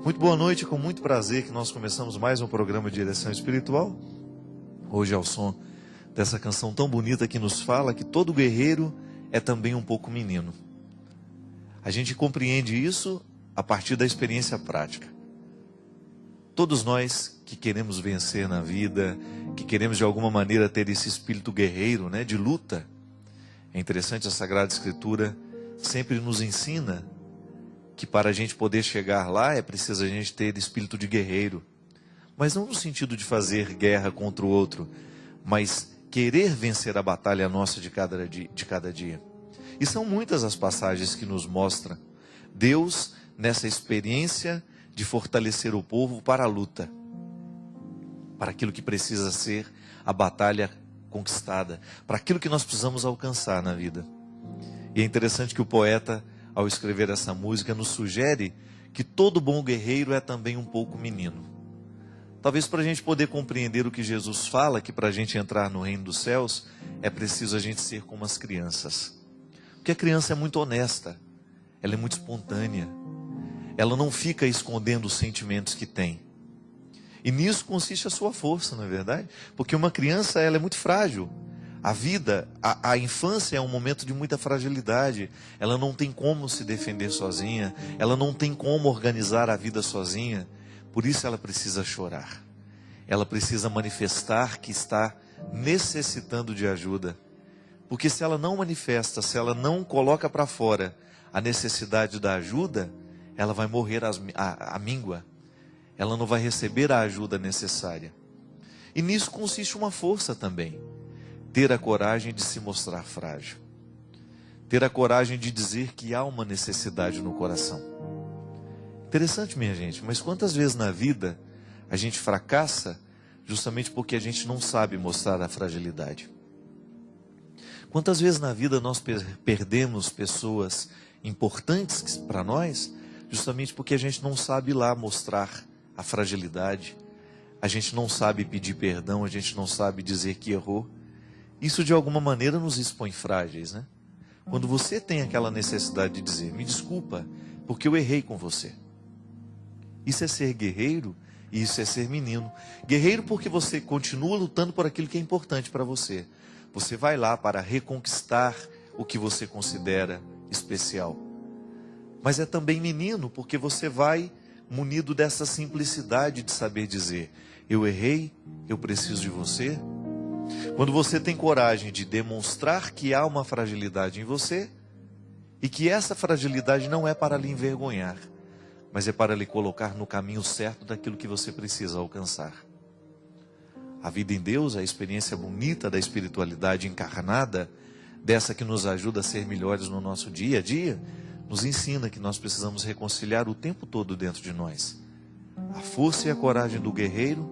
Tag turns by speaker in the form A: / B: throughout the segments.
A: Muito boa noite, com muito prazer que nós começamos mais um programa de direção espiritual. Hoje ao som dessa canção tão bonita que nos fala que todo guerreiro é também um pouco menino. A gente compreende isso a partir da experiência prática. Todos nós que queremos vencer na vida, que queremos de alguma maneira ter esse espírito guerreiro, de luta. É interessante, a Sagrada Escritura sempre nos ensina que para a gente poder chegar lá é preciso a gente ter espírito de guerreiro. Mas não no sentido de fazer guerra contra o outro, mas querer vencer a batalha nossa de cada dia. E são muitas as passagens que nos mostram Deus nessa experiência de fortalecer o povo para a luta, para aquilo que precisa ser a batalha conquistada, para aquilo que nós precisamos alcançar na vida. E é interessante que o poeta, ao escrever essa música, nos sugere que todo bom guerreiro é também um pouco menino. Talvez para a gente poder compreender o que Jesus fala, que para a gente entrar no reino dos céus, é preciso a gente ser como as crianças. Porque a criança é muito honesta, ela é muito espontânea, ela não fica escondendo os sentimentos que tem. E nisso consiste a sua força, não é verdade? Porque uma criança, ela é muito frágil. A vida, a infância é um momento de muita fragilidade. Ela não tem como se defender sozinha. Ela não tem como organizar a vida sozinha. Por isso ela precisa chorar. Ela precisa manifestar que está necessitando de ajuda. Porque se ela não manifesta, se ela não coloca para fora a necessidade da ajuda, ela vai morrer à míngua. Ela não vai receber a ajuda necessária. E nisso consiste uma força também. Ter a coragem de se mostrar frágil. Ter a coragem de dizer que há uma necessidade no coração. Interessante, minha gente, mas quantas vezes na vida a gente fracassa justamente porque a gente não sabe mostrar a fragilidade? Quantas vezes na vida nós perdemos pessoas importantes para nós justamente porque a gente não sabe lá mostrar a fragilidade, a gente não sabe pedir perdão, a gente não sabe dizer que errou. Isso de alguma maneira nos expõe frágeis, Quando você tem aquela necessidade de dizer, me desculpa, porque eu errei com você. Isso é ser guerreiro e isso é ser menino. Guerreiro porque você continua lutando por aquilo que é importante para você. Você vai lá para reconquistar o que você considera especial. Mas é também menino porque você vai munido dessa simplicidade de saber dizer, eu errei, eu preciso de você. Quando você tem coragem de demonstrar que há uma fragilidade em você e que essa fragilidade não é para lhe envergonhar, mas é para lhe colocar no caminho certo daquilo que você precisa alcançar. A vida em Deus, a experiência bonita da espiritualidade encarnada, dessa que nos ajuda a ser melhores no nosso dia a dia, nos ensina que nós precisamos reconciliar o tempo todo dentro de nós a força e a coragem do guerreiro,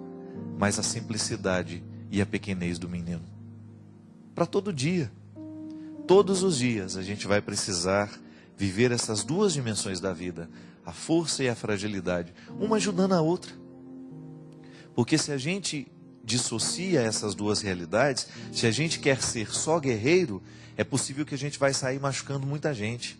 A: mas a simplicidade e a pequenez do menino. Para todo dia, todos os dias a gente vai precisar viver essas duas dimensões da vida, a força e a fragilidade, uma ajudando a outra. Porque se a gente dissocia essas duas realidades, se a gente quer ser só guerreiro, é possível que a gente vai sair machucando muita gente.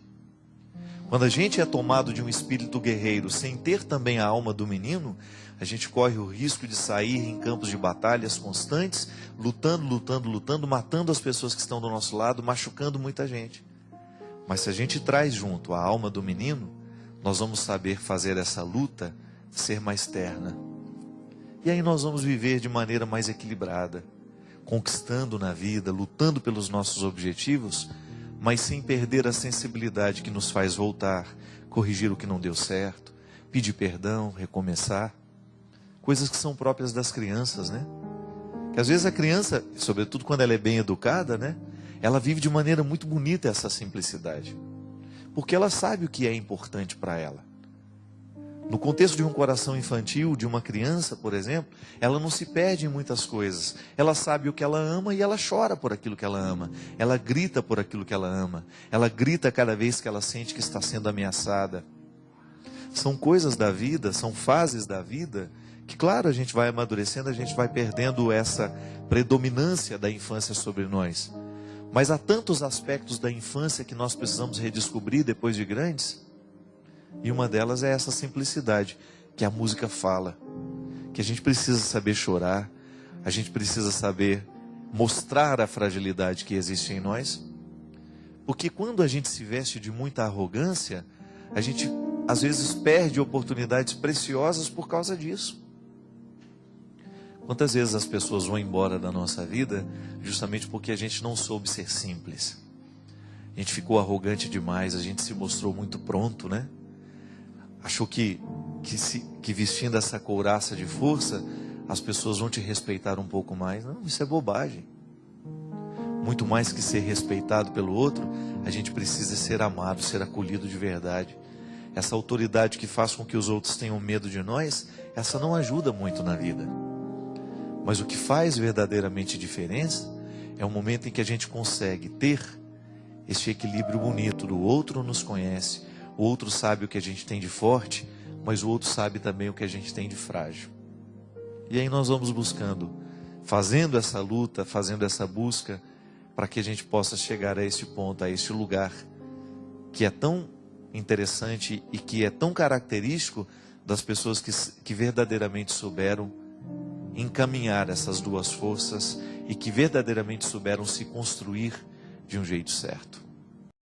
A: Quando a gente é tomado de um espírito guerreiro sem ter também a alma do menino, a gente corre o risco de sair em campos de batalhas constantes, lutando, matando as pessoas que estão do nosso lado, machucando muita gente. Mas se a gente traz junto a alma do menino, nós vamos saber fazer essa luta ser mais terna. E aí nós vamos viver de maneira mais equilibrada, conquistando na vida, lutando pelos nossos objetivos, mas sem perder a sensibilidade que nos faz voltar, corrigir o que não deu certo, pedir perdão, recomeçar. Coisas que são próprias das crianças, Que às vezes a criança, sobretudo quando ela é bem educada, ela vive de maneira muito bonita essa simplicidade. Porque ela sabe o que é importante para ela. No contexto de um coração infantil, de uma criança, por exemplo, ela não se perde em muitas coisas. Ela sabe o que ela ama e ela chora por aquilo que ela ama. Ela grita por aquilo que ela ama. Ela grita cada vez que ela sente que está sendo ameaçada. São coisas da vida, são fases da vida, que claro, a gente vai amadurecendo, a gente vai perdendo essa predominância da infância sobre nós. Mas há tantos aspectos da infância que nós precisamos redescobrir depois de grandes. E uma delas é essa simplicidade, que a música fala, que a gente precisa saber chorar, a gente precisa saber mostrar a fragilidade que existe em nós, porque quando a gente se veste de muita arrogância, a gente às vezes perde oportunidades preciosas por causa disso. Quantas vezes as pessoas vão embora da nossa vida justamente porque a gente não soube ser simples? A gente ficou arrogante demais, a gente se mostrou muito pronto, né? Achou que vestindo essa couraça de força, as pessoas vão te respeitar um pouco mais. Não, isso é bobagem. Muito mais que ser respeitado pelo outro, a gente precisa ser amado, ser acolhido de verdade. Essa autoridade que faz com que os outros tenham medo de nós, essa não ajuda muito na vida. Mas o que faz verdadeiramente diferença é o momento em que a gente consegue ter esse equilíbrio bonito do outro nos conhece, o outro sabe o que a gente tem de forte, mas o outro sabe também o que a gente tem de frágil. E aí nós vamos buscando, fazendo essa luta, fazendo essa busca, para que a gente possa chegar a esse ponto, a esse lugar que é tão interessante e que é tão característico das pessoas que verdadeiramente souberam encaminhar essas duas forças e que verdadeiramente souberam se construir de um jeito certo.